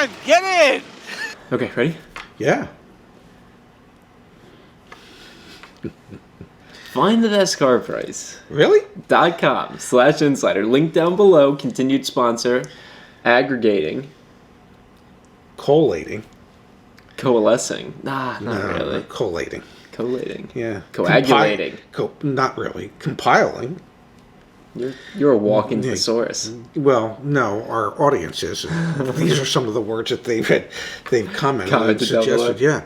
on, get in! Okay, ready? Yeah. Find the best car price. Really? .com/insider. Link down below. Continued sponsor. Aggregating. Collating. Coalescing. Nah, not really. Collating. Collating. Yeah. Coagulating. Not really. Compiling. You're a walking thesaurus. Well, no, our audience is. These are some of the words that they've commented and suggested. Yeah.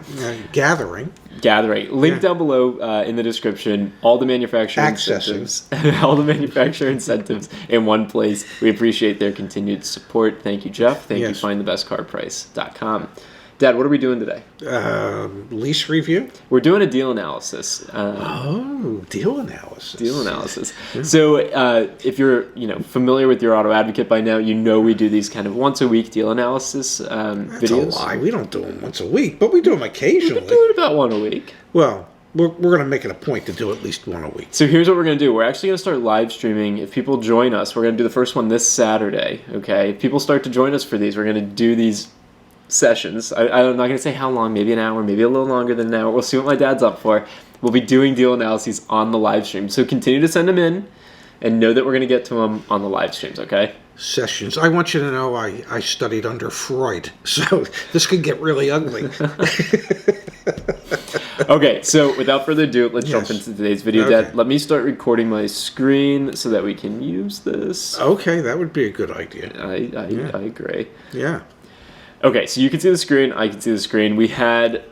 Gathering. Link down below in the description. All the manufacturer incentives. All the manufacturer incentives in one place. We appreciate their continued support. Thank you, Jeff. Thank you, findthebestcarprice.com. Dad, what are we doing today? Lease review? We're doing a deal analysis. Deal analysis. Deal analysis. Yeah. So if you're familiar with your auto advocate by now, we do these kind of once a week deal analysis videos. That's a lie. We don't do them once a week, but we do them occasionally. We do it about one a week. Well, we're going to make it a point to do at least one a week. So here's what we're going to do. We're actually going to start live streaming. If people join us, we're going to do the first one this Saturday. Okay. If people start to join us for these, we're going to do these sessions. I'm not going to say how long, maybe an hour, maybe a little longer than an hour. We'll see what my dad's up for. We'll be doing deal analyses on the live stream. So continue to send them in and know that we're going to get to them on the live streams, okay? Sessions. I want you to know I studied under Freud, so this could get really ugly. Okay, so without further ado, let's jump into today's video. Okay. Dad, let me start recording my screen so that we can use this. Okay, that would be a good idea. I agree. Yeah. Okay, so you can see the screen. I can see the screen. We had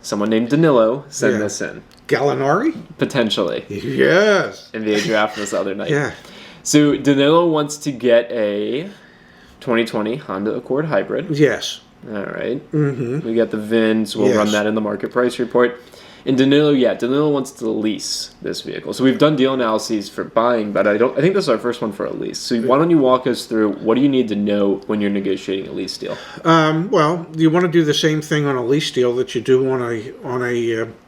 someone named Danilo send this in. Gallinari? Potentially. Yes. In the draft this other night. Yeah. So Danilo wants to get a 2020 Honda Accord Hybrid. Yes. All right. Mm-hmm. We got the VIN, so we'll run that in the market price report. And Danilo wants to lease this vehicle. So we've done deal analyses for buying, but I think this is our first one for a lease. So why don't you walk us through what do you need to know when you're negotiating a lease deal? Well, you want to do the same thing on a lease deal that you do on a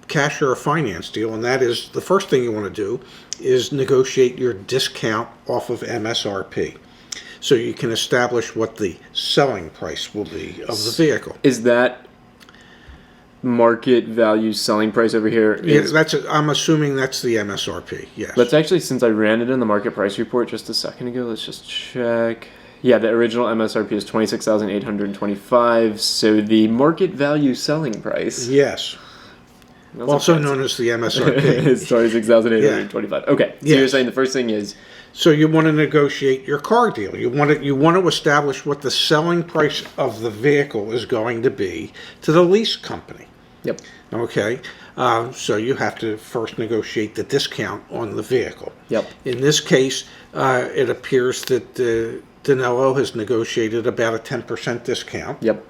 cash or a finance deal, and that is the first thing you want to do is negotiate your discount off of MSRP. So you can establish what the selling price will be of the vehicle. Is that market value selling price over here? I'm assuming that's the MSRP. Yes. Let's actually, since I ran it in the market price report just a second ago, let's just check. Yeah, the original MSRP is $26,825. So the market value selling price. Yes. Also known as the MSRP. is $26,825. Yeah. Okay. So you're saying the first thing is. So you want to negotiate your car deal. You want to establish what the selling price of the vehicle is going to be to the lease company. Yep. Okay. So you have to first negotiate the discount on the vehicle. Yep. In this case, it appears that Danilo has negotiated about a 10% discount. Yep.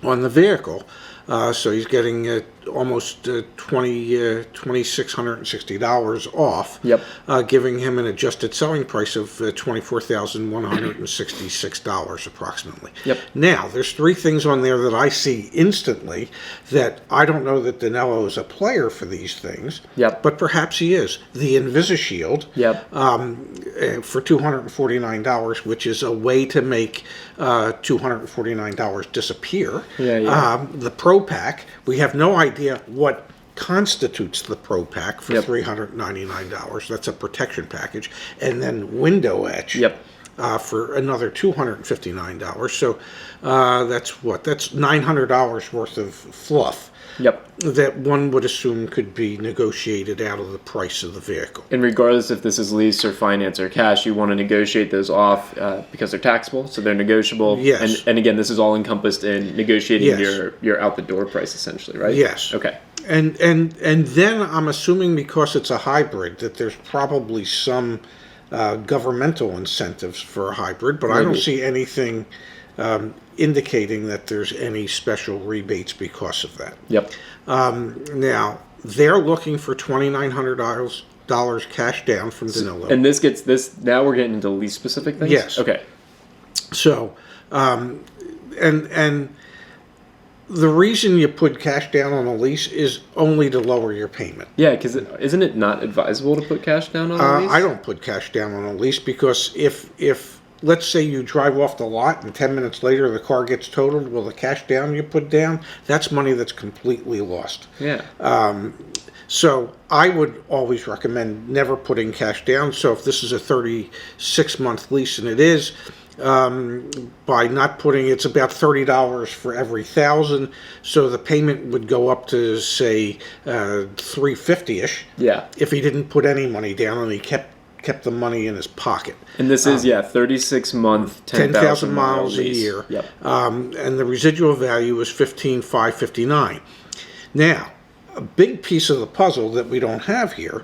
On the vehicle. So he's getting almost $2,660 off, giving him an adjusted selling price of $24,166 approximately. Yep. Now, there's three things on there that I see instantly that I don't know that Danilo is a player for these things, but perhaps he is. The InvisiShield for $249, which is a way to make $249 disappear. The Pro Pack, we have no idea what constitutes the Pro Pack for $399. That's a protection package. And then Window Etch for another $259. So that's $900 worth of fluff. That one would assume could be negotiated out of the price of the vehicle. And regardless if this is lease or finance or cash, you want to negotiate those off because they're taxable, so they're negotiable. Yes. And again, this is all encompassed in negotiating your out the door price, essentially, right? Yes. Okay. And then I'm assuming because it's a hybrid that there's probably some governmental incentives for a hybrid, but I don't see anything indicating that there's any special rebates because of that. Yep. Now, they're looking for $2,900 cash down from Danilo. And now we're getting into lease specific things? Yes. Okay. So, and the reason you put cash down on a lease is only to lower your payment. Yeah, because isn't it not advisable to put cash down on a lease? I don't put cash down on a lease because if let's say you drive off the lot and 10 minutes later the car gets totaled. Well, the cash down you put down, that's money that's completely lost. Yeah. So I would always recommend never putting cash down. So if this is a 36-month lease, and it is, by not putting, it's about $30 for every 1,000. So the payment would go up to, say, $350-ish. Yeah. If he didn't put any money down and he kept the money in his pocket. And this is 36-month, 10,000 miles a lease. year. Yep. And the residual value is $15,559. Now, a big piece of the puzzle that we don't have here,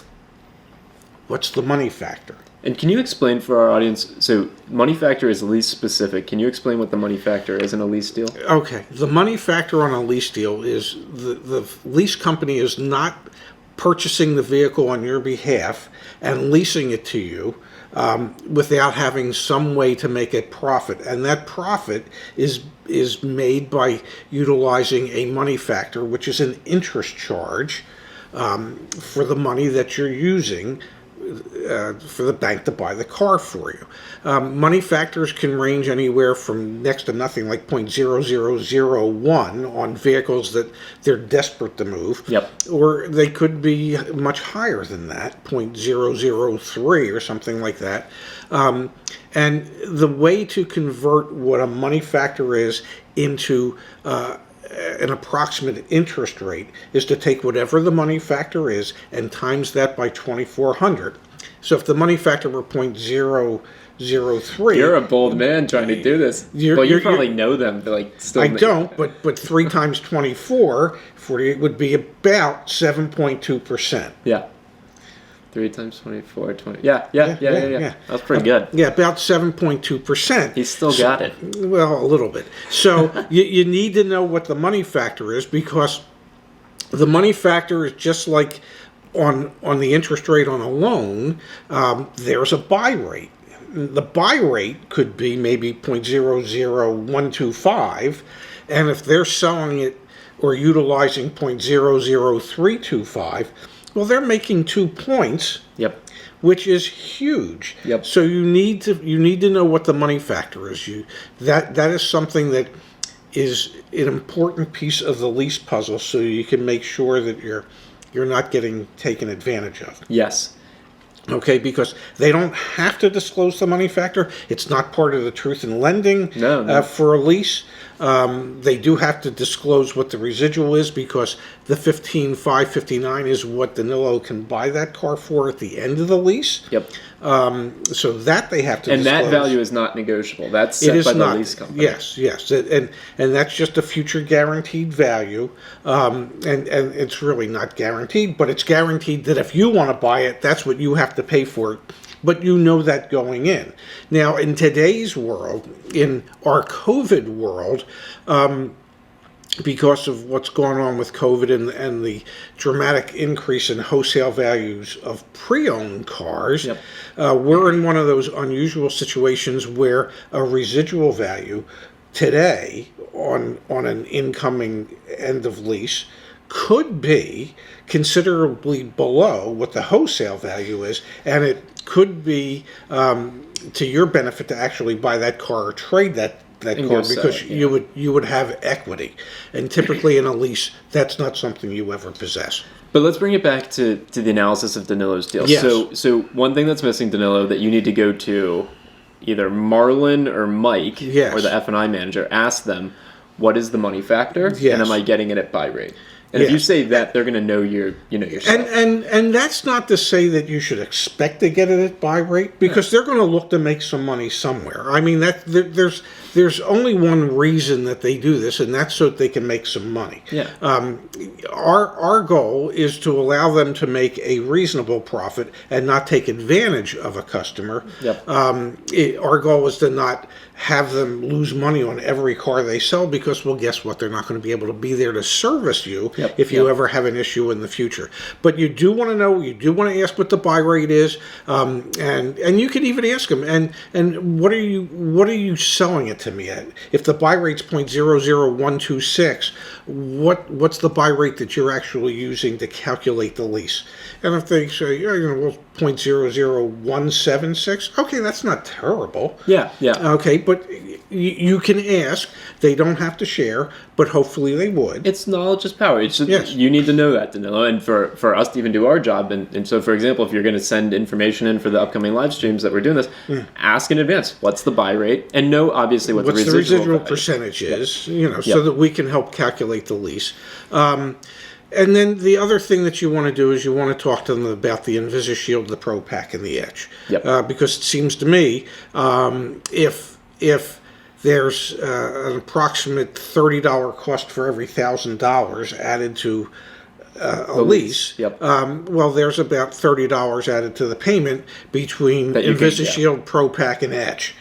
what's the money factor? And can you explain for our audience, so money factor is lease specific. Can you explain what the money factor is in a lease deal? Okay. The money factor on a lease deal is the lease company is not purchasing the vehicle on your behalf and leasing it to you without having some way to make a profit. And that profit is made by utilizing a money factor, which is an interest charge for the money that you're using for the bank to buy the car for you. Money factors can range anywhere from next to nothing, like 0.0001 on vehicles that they're desperate to move. Yep. Or they could be much higher than that, 0.003 or something like that. And the way to convert what a money factor is into an approximate interest rate is to take whatever the money factor is and times that by 2,400. So if the money factor were 0.003, you're a bold man trying to do this. You probably know them. Like still. I don't, but 3 times 24, 48 would be about 7.2%. Yeah. 3 times 24, 20. Yeah. That's pretty good. Yeah, about 7.2%. He's still got it. Well, a little bit. So you need to know what the money factor is, because the money factor is just like on the interest rate on a loan. There's a buy rate. The buy rate could be maybe 0.00125, and if they're selling it or utilizing 0.00325, well, they're making 2 points. Yep. Which is huge. Yep. So you need to know what the money factor is. That is something that is an important piece of the lease puzzle, so you can make sure that you're not getting taken advantage of. Yes. Okay, because they don't have to disclose the money factor. It's not part of the truth in lending. No. For a lease. They do have to disclose what the residual is, because the $15,559 is what Danilo can buy that car for at the end of the lease. Yep. So that they have to disclose. And that value is not negotiable. That's set by the lease company. Yes. And that's just a future guaranteed value. And it's really not guaranteed, but it's guaranteed that if you want to buy it, that's what you have to pay for it. But you know that going in. Now, in today's world, in our COVID world, because of what's going on with COVID and the dramatic increase in wholesale values of pre-owned cars, yep. We're in one of those unusual situations where a residual value today on an incoming end of lease could be considerably below what the wholesale value is, and it could be to your benefit to actually buy that car or trade that car, because you would have equity, and typically in a lease that's not something you ever possess. But let's bring it back to the analysis of Danilo's deal. Yes. So one thing that's missing, Danilo, that you need to go to either Marlon or Mike, yes. or the F&I manager, ask them, what is the money factor, yes. and am I getting it at buy rate? And yes. if you say that, they're going to know yourself. And that's not to say that you should expect to get it at buy rate, because they're going to look to make some money somewhere. I mean, there's only one reason that they do this, and that's so that they can make some money. Yeah. Our goal is to allow them to make a reasonable profit and not take advantage of a customer. Yep. Our goal is to not have them lose money on every car they sell, because, well, guess what? They're not going to be able to be there to service you if you ever have an issue in the future. But you do want to know, you do want to ask what the buy rate is, and you can even ask them, and what are you selling it to me at? If the buy rate's 0.00126, what's the buy rate that you're actually using to calculate the lease? And if they say, well, 0.00176, okay, that's not terrible. Yeah. Okay, but you can ask. They don't have to share, but hopefully they would. It's knowledge is power. It's just, you need to know that, Danilo, and for us to even do our job. And so, for example, if you're going to send information in for the upcoming live streams that we're doing this, ask in advance, what's the buy rate? And know, obviously, what's the residual percentage is, so that we can help calculate the lease. And then the other thing that you want to do is you want to talk to them about the InvisiShield, the Pro Pack, and the Edge. Because it seems to me, if there's an approximate $30 cost for every $1,000 added to a lease, well, there's about $30 added to the payment between InvisiShield, Pro Pack, and Edge.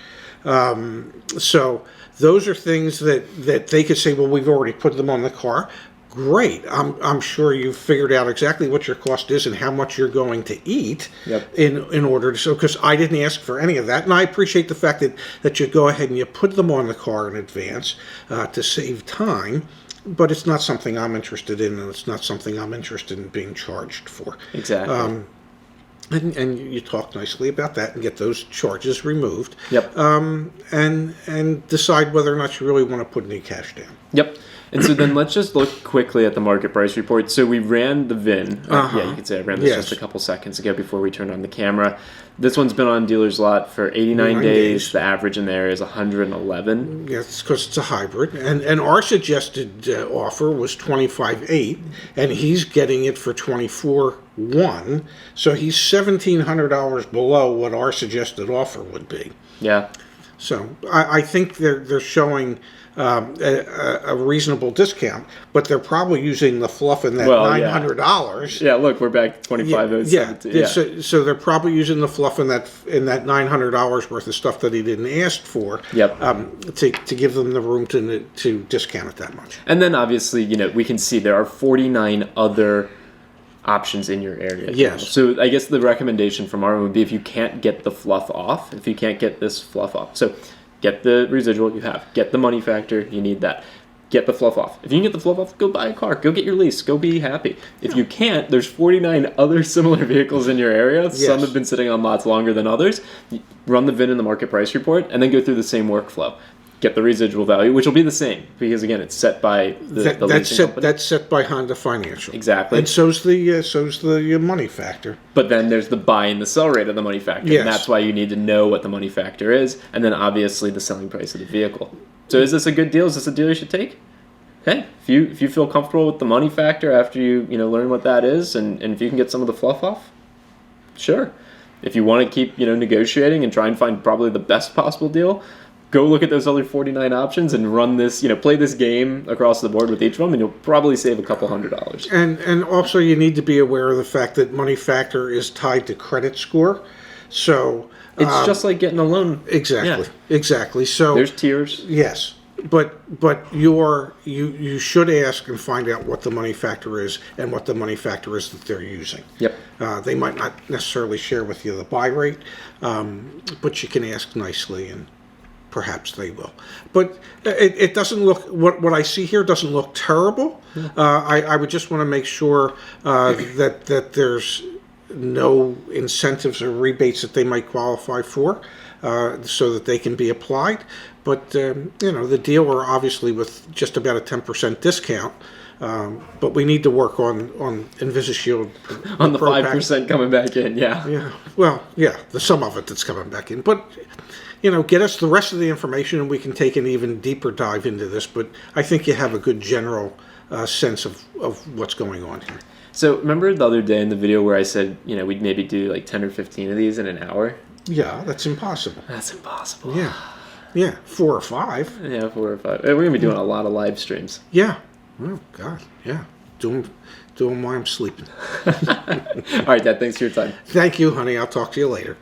So those are things that they could say, well, we've already put them on the car. Great. I'm sure you've figured out exactly what your cost is and how much you're going to eat in order to, so because I didn't ask for any of that, and I appreciate the fact that you go ahead and you put them on the car in advance to save time, but it's not something I'm interested in, and it's not something I'm interested in being charged for. Exactly. And you talk nicely about that and get those charges removed. And decide whether or not you really want to put any cash down. And so then let's just look quickly at the market price report. So we ran the VIN. Yeah, you could say I ran this just a couple seconds ago before we turned on the camera. This one's been on dealer's lot for 89 days. The average in there is 111. Yeah, it's because it's a hybrid. And our suggested offer was 25.8, and he's getting it for 24.1. So he's $1,700 below what our suggested offer would be. Yeah. So I think they're showing a reasonable discount, but they're probably using the fluff in that $900. Yeah, look, we're back to 25.07. So they're probably using the fluff in that $900 worth of stuff that he didn't ask for. To give them the room to discount it that much. And then obviously, we can see there are 49 other options in your area. So I guess the recommendation from our would be, if you can't get the fluff off, if you can't get this fluff off, so get the residual you have, get the money factor, you need that, get the fluff off. If you can get the fluff off, go buy a car, go get your lease, go be happy. If you can't, there's 49 other similar vehicles in your area. Some have been sitting on lots longer than others. Run the VIN in the market price report, and then go through the same workflow. Get the residual value, which will be the same, because again, it's set by the leasing company. That's set by Honda Financial. Exactly. And so's the money factor. But then there's the buy and the sell rate of the money factor. And that's why you need to know what the money factor is, and then obviously the selling price of the vehicle. So is this a good deal? Is this a deal you should take? Okay. If you feel comfortable with the money factor after you learn what that is, and if you can get some of the fluff off, sure. If you want to keep negotiating and try and find probably the best possible deal, go look at those other 49 options and run this, play this game across the board with each of them, and you'll probably save a couple $100. And also you need to be aware of the fact that money factor is tied to credit score. So it's just like getting a loan. Exactly. So there's tiers. Yes. But you should ask and find out what the money factor is and what the money factor is that they're using. They might not necessarily share with you the buy rate, but you can ask nicely, and perhaps they will. But it doesn't look, what I see here doesn't look terrible. I would just want to make sure that there's no incentives or rebates that they might qualify for, so that they can be applied. But, the dealer obviously with just about a 10% discount. But we need to work on InvisiShield. On the 5% coming back in, the sum of it that's coming back in. But, get us the rest of the information and we can take an even deeper dive into this. But I think you have a good general sense of what's going on here. So remember the other day in the video where I said, we'd maybe do like 10 or 15 of these in an hour? Yeah, that's impossible. That's impossible. Yeah, 4 or 5. Yeah, 4 or 5. We're going to be doing a lot of live streams. Yeah. Oh, God, yeah. Do them while I'm sleeping. All right, Dad, thanks for your time. Thank you, honey. I'll talk to you later.